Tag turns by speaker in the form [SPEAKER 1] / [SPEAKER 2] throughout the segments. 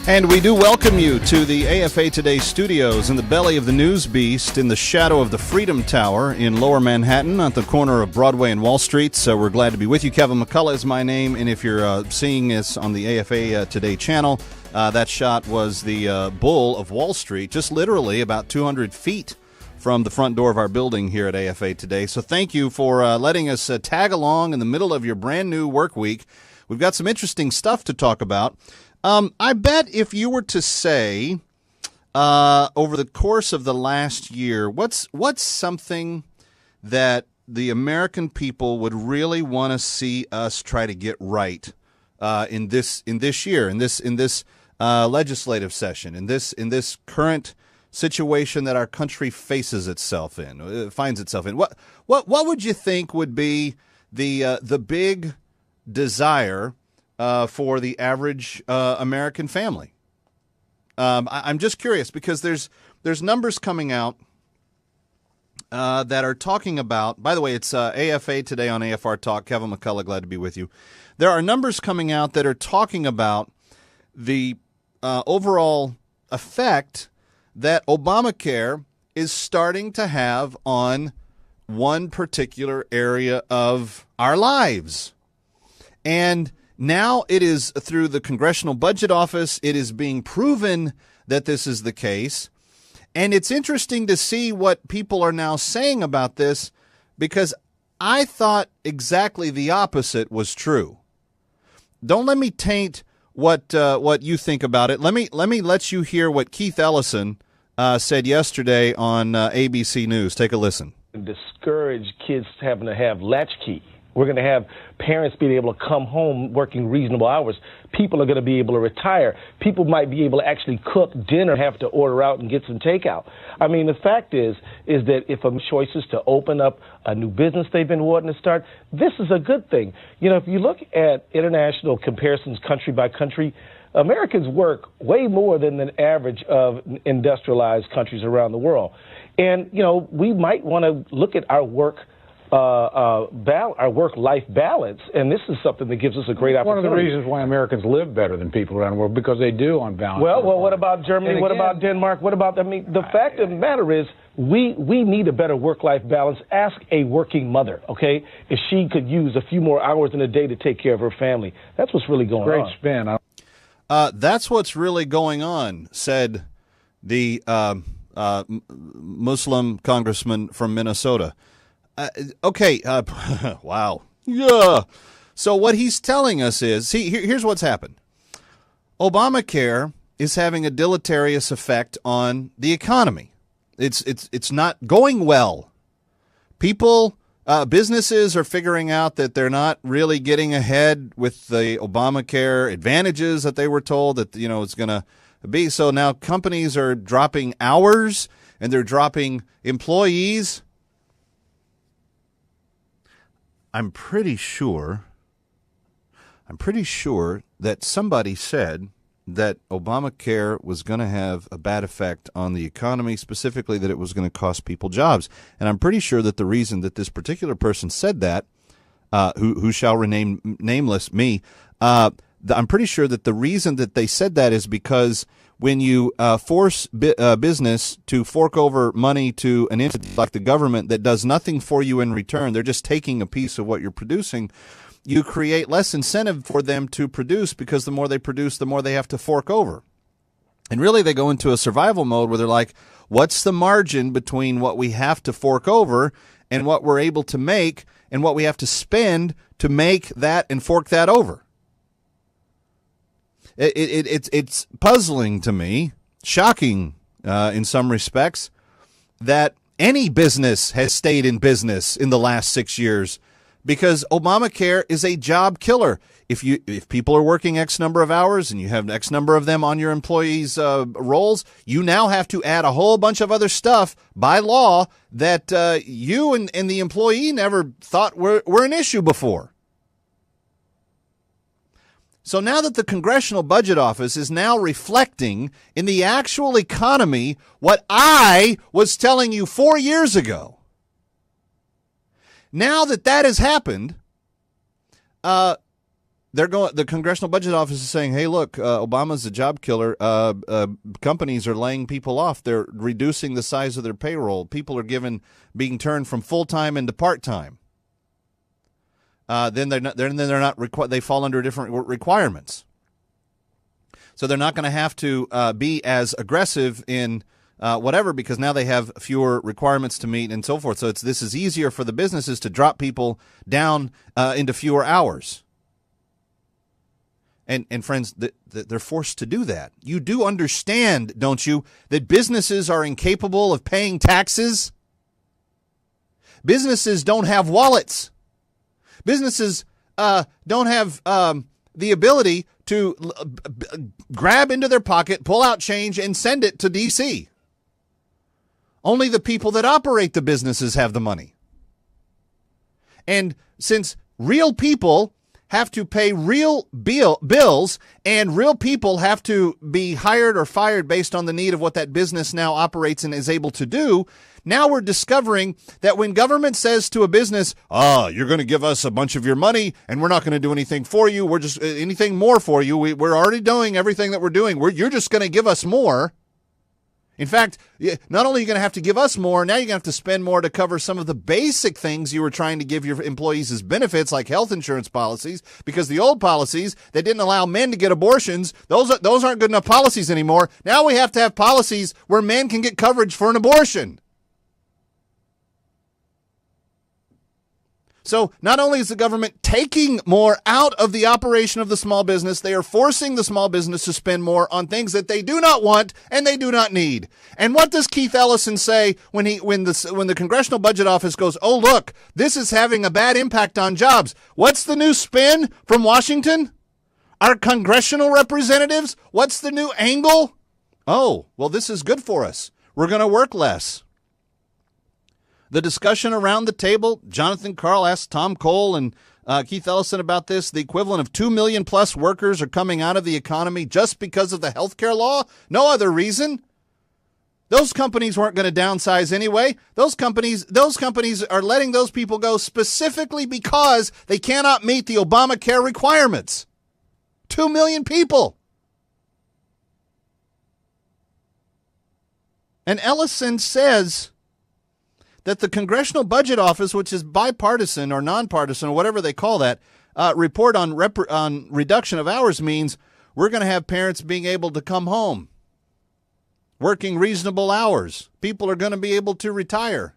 [SPEAKER 1] And we do welcome you to the AFA Today studios in the belly of the news beast in the shadow of the Freedom Tower in Lower Manhattan at the corner of Broadway and Wall Street. So we're glad to be with you. Kevin McCullough is my name, and if you're seeing us on the AFA Today channel, that shot was the Bull of Wall Street, just literally about 200 feet from the front door of our building here at AFA Today. So thank you for letting us tag along in the middle of your brand new work week. We've got some interesting stuff to talk about. I bet if you were to say over the course of the last year, what's something that the American people would really want to see us try to get right in this year, in this legislative session, in this current situation that our country finds itself in? What would you think would be the big desire for the average American family? I'm just curious because there's numbers coming out that are talking about. By the way, it's AFA Today on AFR Talk. Kevin McCullough, glad to be with you. There are numbers coming out that are talking about the overall effect that Obamacare is starting to have on one particular area of our lives. And now it is through the Congressional Budget Office, it is being proven that this is the case. And it's interesting to see what people are now saying about this, because I thought exactly the opposite was true. Don't let me taint what you think about it. Let me let you hear what Keith Ellison said yesterday on ABC News. Take a listen.
[SPEAKER 2] Discourage kids having to have latchkey. We're going to have parents being able to come home working reasonable hours. People are going to be able to retire. People might be able to actually cook dinner, have to order out and get some takeout. I mean, the fact is that if a choice is to open up a new business they've been wanting to start, this is a good thing. You know, if you look at international comparisons country by country, Americans work way more than the average of industrialized countries around the world. And, you know, we might want to look at our our work-life balance, and this is something that gives us a great opportunity.
[SPEAKER 3] One of the reasons why Americans live better than people around the world, because they do on balance.
[SPEAKER 2] Well, what about Germany? What about Denmark? What about, the fact of the matter is we need a better work-life balance. Ask a working mother, okay, if she could use a few more hours in a day to take care of her family. That's what's really going on.
[SPEAKER 3] Great spin.
[SPEAKER 1] That's what's really going on, said the Muslim congressman from Minnesota. Wow. Yeah. So what he's telling us is, here's what's happened. Obamacare is having a deleterious effect on the economy. It's not going well. People, businesses are figuring out that they're not really getting ahead with the Obamacare advantages that they were told that, it's going to be. So now companies are dropping hours and they're dropping employees. I'm pretty sure that somebody said that Obamacare was going to have a bad effect on the economy, specifically that it was going to cost people jobs. And I'm pretty sure that the reason that this particular person said that, who shall remain nameless, I'm pretty sure that the reason that they said that is because when you force business to fork over money to an entity like the government that does nothing for you in return, they're just taking a piece of what you're producing, you create less incentive for them to produce, because the more they produce, the more they have to fork over. And really they go into a survival mode where they're like, what's the margin between what we have to fork over and what we're able to make and what we have to spend to make that and fork that over? It's puzzling to me, shocking in some respects, that any business has stayed in business in the last 6 years, because Obamacare is a job killer. If people are working X number of hours and you have X number of them on your employees' rolls, you now have to add a whole bunch of other stuff by law that you and the employee never thought were an issue before. So now that the Congressional Budget Office is now reflecting in the actual economy what I was telling you 4 years ago, now that has happened, The Congressional Budget Office is saying, hey, look, Obama's a job killer. Companies are laying people off. They're reducing the size of their payroll. People are being turned from full-time into part-time. Then they fall under different requirements. So they're not going to have to be as aggressive in whatever, because now they have fewer requirements to meet and so forth. So this is easier for the businesses to drop people down into fewer hours. And friends, they're forced to do that. You do understand, don't you, that businesses are incapable of paying taxes? Businesses don't have wallets. Businesses don't have the ability to grab into their pocket, pull out change, and send it to D.C. Only the people that operate the businesses have the money. And since real people have to pay real bills, and real people have to be hired or fired based on the need of what that business now operates and is able to do, now we're discovering that when government says to a business, you're going to give us a bunch of your money and we're not going to do anything for you, we're just anything more for you, we're already doing everything that we're doing, you're just going to give us more. In fact, not only are you going to have to give us more, now you're going to have to spend more to cover some of the basic things you were trying to give your employees as benefits, like health insurance policies, because the old policies that didn't allow men to get abortions, those aren't good enough policies anymore. Now we have to have policies where men can get coverage for an abortion. So not only is the government taking more out of the operation of the small business, they are forcing the small business to spend more on things that they do not want and they do not need. And what does Keith Ellison say when the Congressional Budget Office goes, oh, look, this is having a bad impact on jobs? What's the new spin from Washington? Our congressional representatives? What's the new angle? Oh, well, this is good for us. We're going to work less. The discussion around the table, Jonathan Karl asked Tom Cole and Keith Ellison about this. The equivalent of 2 million plus workers are coming out of the economy just because of the health care law. No other reason. Those companies weren't going to downsize anyway. Those companies are letting those people go specifically because they cannot meet the Obamacare requirements. 2 million people. And Ellison says that the Congressional Budget Office, which is bipartisan or nonpartisan or whatever they call that, report on reduction of hours means we're going to have parents being able to come home, working reasonable hours. People are going to be able to retire.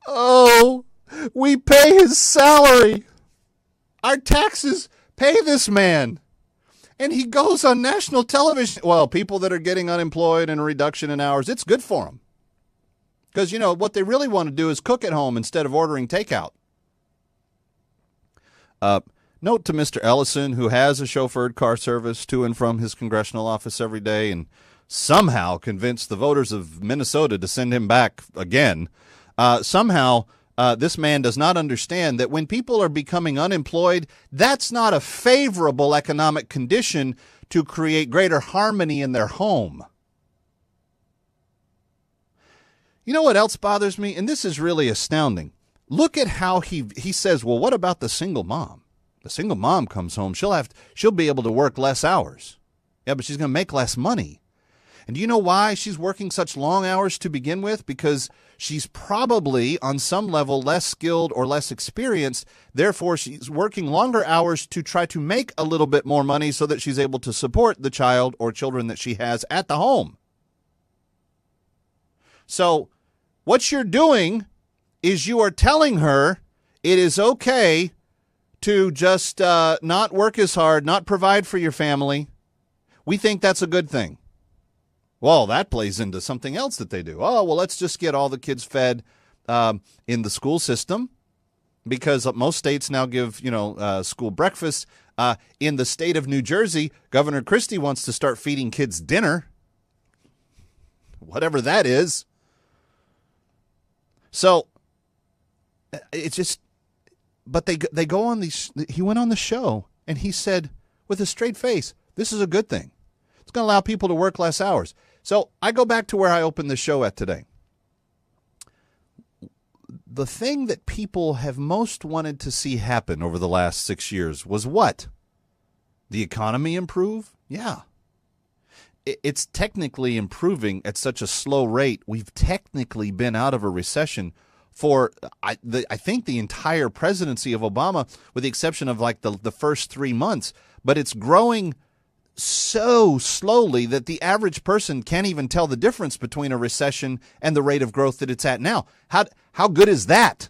[SPEAKER 1] Oh, we pay his salary. Our taxes pay this man. And he goes on national television. Well, people that are getting unemployed and a reduction in hours, it's good for them. Because, what they really want to do is cook at home instead of ordering takeout. Note to Mr. Ellison, who has a chauffeured car service to and from his congressional office every day and somehow convinced the voters of Minnesota to send him back again. This man does not understand that when people are becoming unemployed, that's not a favorable economic condition to create greater harmony in their home. You know what else bothers me? And this is really astounding. Look at how he says, well, what about the single mom? The single mom comes home. She'll be able to work less hours. Yeah, but she's going to make less money. And do you know why she's working such long hours to begin with? Because she's probably on some level less skilled or less experienced. Therefore, she's working longer hours to try to make a little bit more money so that she's able to support the child or children that she has at the home. So what you're doing is you are telling her it is okay to just not work as hard, not provide for your family. We think that's a good thing. Well, that plays into something else that they do. Oh, well, let's just get all the kids fed in the school system, because most states now give, school breakfast. In the state of New Jersey, Governor Christie wants to start feeding kids dinner, whatever that is. So it's just, but they go on these. He went on the show and he said with a straight face, this is a good thing. It's going to allow people to work less hours. So I go back to where I opened the show at today. the thing that people have most wanted to see happen over the last 6 years was what? The economy improve? Yeah. It's technically improving at such a slow rate. We've technically been out of a recession for, I think, the entire presidency of Obama, with the exception of like the first 3 months. But it's growing so slowly that the average person can't even tell the difference between a recession and the rate of growth that it's at now. How good is that?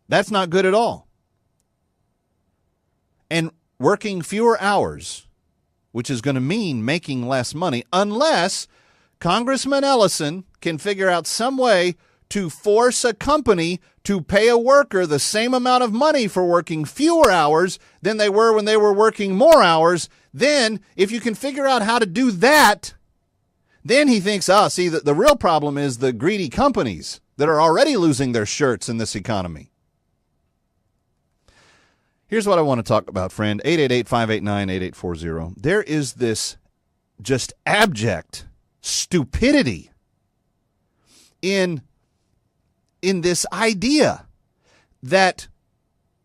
[SPEAKER 1] That's not good at all. And working fewer hours, which is going to mean making less money, unless Congressman Ellison can figure out some way to force a company to pay a worker the same amount of money for working fewer hours than they were when they were working more hours. Then, if you can figure out how to do that, then he thinks, see, the real problem is the greedy companies that are already losing their shirts in this economy. Here's what I want to talk about, friend. 888-589-8840. There is this just abject stupidity in this idea that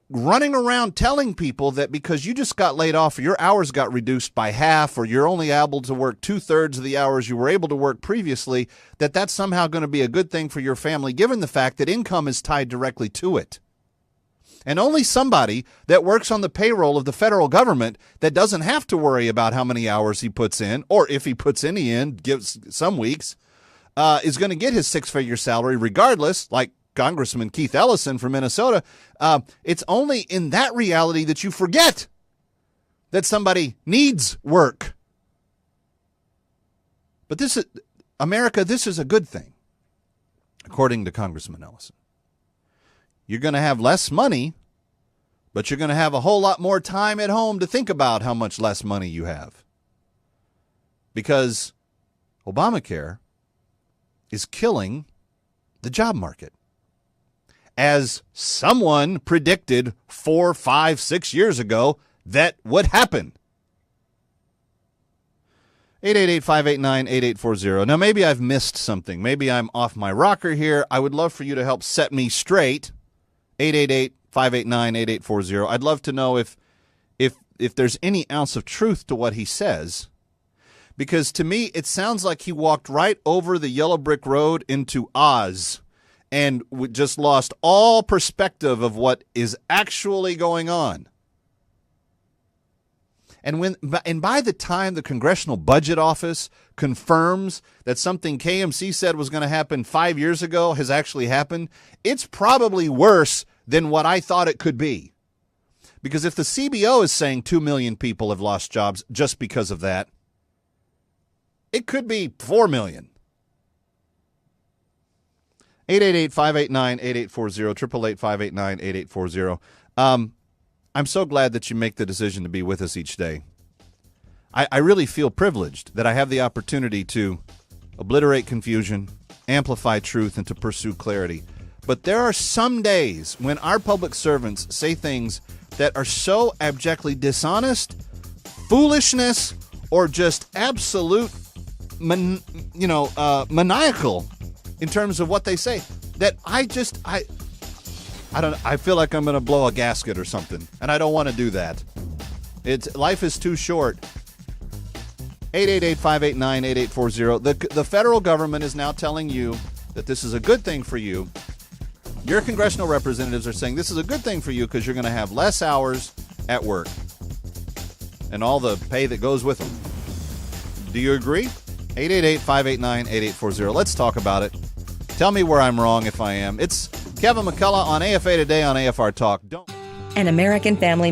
[SPEAKER 1] running around telling people that because you just got laid off or your hours got reduced by half or you're only able to work 2/3 of the hours you were able to work previously, that's somehow going to be a good thing for your family, given the fact that income is tied directly to it. And only somebody that works on the payroll of the federal government that doesn't have to worry about how many hours he puts in, or if he puts any in, gives some weeks, is going to get his six-figure salary regardless, like Congressman Keith Ellison from Minnesota. It's only in that reality that you forget that somebody needs work. But this is America, this is a good thing, according to Congressman Ellison. You're going to have less money, but you're going to have a whole lot more time at home to think about how much less money you have. Because Obamacare is killing the job market, as someone predicted 4, 5, 6 years ago that would happen. 888-589-8840. Now, maybe I've missed something. Maybe I'm off my rocker here. I would love for you to help set me straight. 888-589-8840. I'd love to know if there's any ounce of truth to what he says. Because to me, it sounds like he walked right over the yellow brick road into Oz and just lost all perspective of what is actually going on. And by the time the Congressional Budget Office confirms that something KMC said was going to happen 5 years ago has actually happened, it's probably worse than what I thought it could be. Because if the CBO is saying 2 million people have lost jobs just because of that, it could be 4 million. 888-589-8840, 888-589-8840. I'm so glad that you make the decision to be with us each day. I really feel privileged that I have the opportunity to obliterate confusion, amplify truth, and to pursue clarity. But there are some days when our public servants say things that are so abjectly dishonest, foolishness, or just absolute maniacal in terms of what they say, that I feel like I'm going to blow a gasket or something, and I don't want to do that. Life is too short. 888-589-8840. The federal government is now telling you that this is a good thing for you. Your congressional representatives are saying this is a good thing for you because you're going to have less hours at work and all the pay that goes with them. Do you agree? 888-589-8840. Let's talk about it. Tell me where I'm wrong if I am. It's Kevin McCullough on AFA Today on AFR Talk.
[SPEAKER 4] An American Family